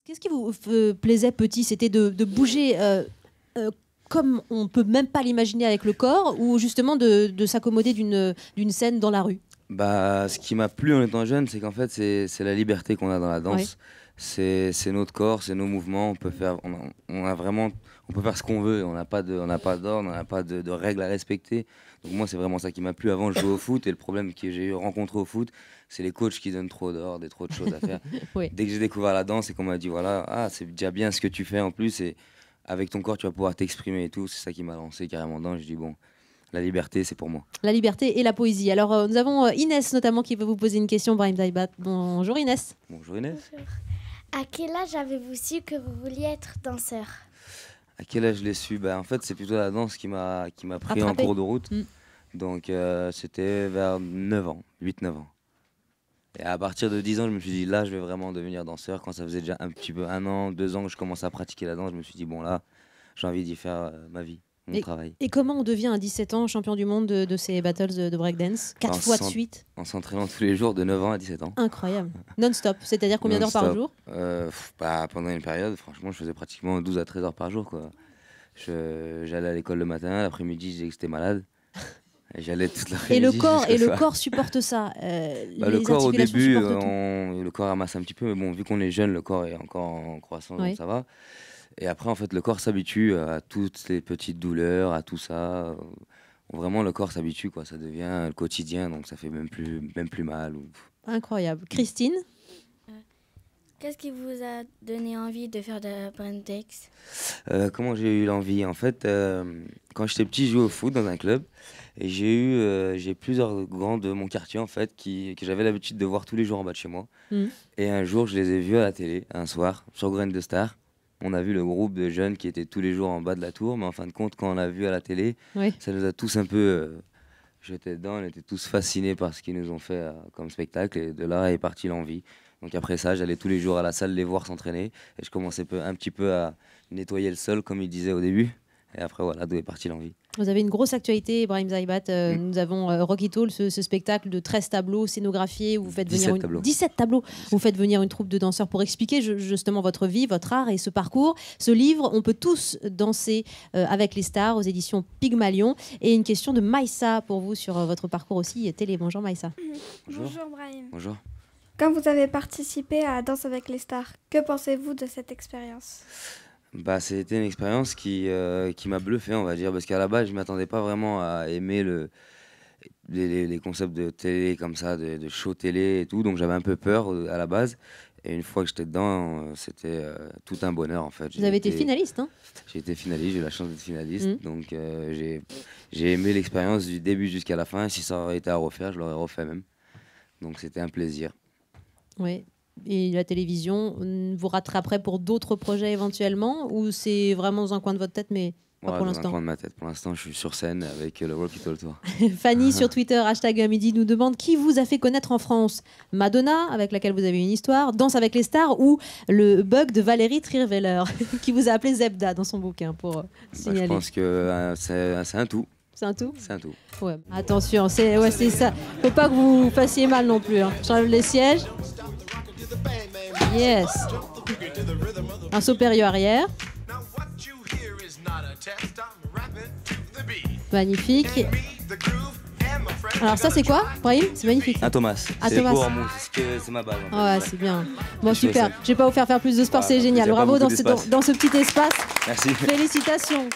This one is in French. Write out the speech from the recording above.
Qu'est-ce qui vous plaisait petit? C'était de bouger comme on peut même pas l'imaginer avec le corps, ou justement de s'accommoder d'une scène dans la rue? Bah, ce qui m'a plu en étant jeune, c'est qu'en fait, c'est la liberté qu'on a dans la danse. Oui. C'est notre corps, c'est nos mouvements. On peut faire, on a vraiment, on peut faire ce qu'on veut. On n'a pas d'ordre, on n'a pas de règles à respecter. Donc moi, c'est vraiment ça qui m'a plu. Avant, je jouais au foot et le problème que j'ai rencontré au foot, c'est les coachs qui donnent trop d'ordre et trop de choses à faire. Oui. Dès que j'ai découvert la danse et qu'on m'a dit, voilà, ah, c'est déjà bien ce que tu fais en plus, et avec ton corps, tu vas pouvoir t'exprimer et tout. C'est ça qui m'a lancé carrément dedans. Je dis, bon, la liberté, c'est pour moi. La liberté et la poésie. Alors, nous avons Inès notamment qui veut vous poser une question, Brahim Daibat. Bonjour Inès. Bonjour Inès. Bonjour. À quel âge avez-vous su que vous vouliez être danseur? À quel âge je l'ai su? En fait, c'est plutôt la danse qui m'a pris en cours de route. Donc, c'était vers 9 ans, 8-9 ans. Et à partir de 10 ans, je me suis dit, là, je vais vraiment devenir danseur. Quand ça faisait déjà un petit peu 1 an, 2 ans que je commençais à pratiquer la danse, je me suis dit, bon, là, j'ai envie d'y faire ma vie, mon travail. Et comment on devient à 17 ans champion du monde de ces battles de breakdance 4 fois de suite? En s'entraînant tous les jours de 9 ans à 17 ans. Incroyable. Non-stop, c'est-à-dire combien d'heures par jour? Pendant une période, franchement, je faisais pratiquement 12 à 13 heures par jour, quoi. J'allais à l'école le matin, l'après-midi, je disais que j'étais malade. Et j'allais toute l'après-midi. Et le corps supporte ça. Le corps, au début, le corps ramasse un petit peu, mais bon, vu qu'on est jeune, le corps est encore en croissance, donc ça va. Et après, en fait, le corps s'habitue à toutes ces petites douleurs, à tout ça. Vraiment, le corps s'habitue, quoi. Ça devient le quotidien, donc ça fait même plus mal. Incroyable. Christine? Qu'est-ce qui vous a donné envie de faire de breakdance? Comment j'ai eu l'envie? En fait, quand j'étais petit, je jouais au foot dans un club. Et j'ai plusieurs grands de mon quartier, en fait, que j'avais l'habitude de voir tous les jours en bas de chez moi. Et un jour, je les ai vus à la télé, un soir, sur Graines de Star. On a vu le groupe de jeunes qui étaient tous les jours en bas de la tour. Mais en fin de compte, quand on l'a vu à la télé, ça nous a tous un peu jetés dedans. On était tous fascinés par ce qu'ils nous ont fait comme spectacle. Et de là est partie l'envie. Donc après ça, j'allais tous les jours à la salle les voir s'entraîner. Et je commençais un petit peu à nettoyer le sol, comme ils disaient au début. Et après, voilà, d'où est partie l'envie. Vous avez une grosse actualité, Brahim Daibat. Nous avons Rocky Talk, ce spectacle de 13 tableaux scénographiés où vous faites venir 17 tableaux. Vous faites venir une troupe de danseurs pour expliquer justement votre vie, votre art et ce parcours. Ce livre, On peut tous danser avec les stars, aux éditions Pygmalion. Et une question de Maïssa pour vous sur votre parcours aussi télé. Bonjour Maïssa. Bonjour Brahim. Bonjour. Quand vous avez participé à Danse avec les stars, que pensez-vous de cette expérience? C'était une expérience qui m'a bluffé, on va dire, parce qu'à la base, je ne m'attendais pas vraiment à aimer les concepts de télé comme ça, de show télé et tout, donc j'avais un peu peur à la base. Et une fois que j'étais dedans, c'était tout un bonheur, en fait. Vous avez été finaliste, hein? J'ai été finaliste, j'ai eu la chance d'être finaliste, donc j'ai aimé l'expérience du début jusqu'à la fin. Si ça aurait été à refaire, je l'aurais refait même. Donc c'était un plaisir. Oui. Et la télévision, vous rattraperez pour d'autres projets éventuellement, ou c'est vraiment dans un coin de votre tête, mais pas pour l'instant? Dans un coin de ma tête. Pour l'instant, je suis sur scène avec le Rocky Talk Tour. Fanny sur Twitter, #midi, nous demande qui vous a fait connaître en France. Madonna, avec laquelle vous avez une histoire, Danse avec les stars, ou le bug de Valérie Trierweiler, qui vous a appelé Zebda dans son bouquin, pour signaler. Je pense que c'est un tout. C'est un tout? C'est un tout. Ouais. Attention, c'est ça. Faut pas que vous fassiez mal non plus. J'enlève les sièges. Yes. Un saut périlleux arrière. Magnifique. Alors ça c'est quoi, Brahim? C'est magnifique. Un Thomas. C'est Thomas. pour moi, c'est ma base. Ouais, c'est bien. Bon, super. Je vais pas vous faire plus de sport, c'est génial. Bravo dans ce petit espace. Merci. Félicitations.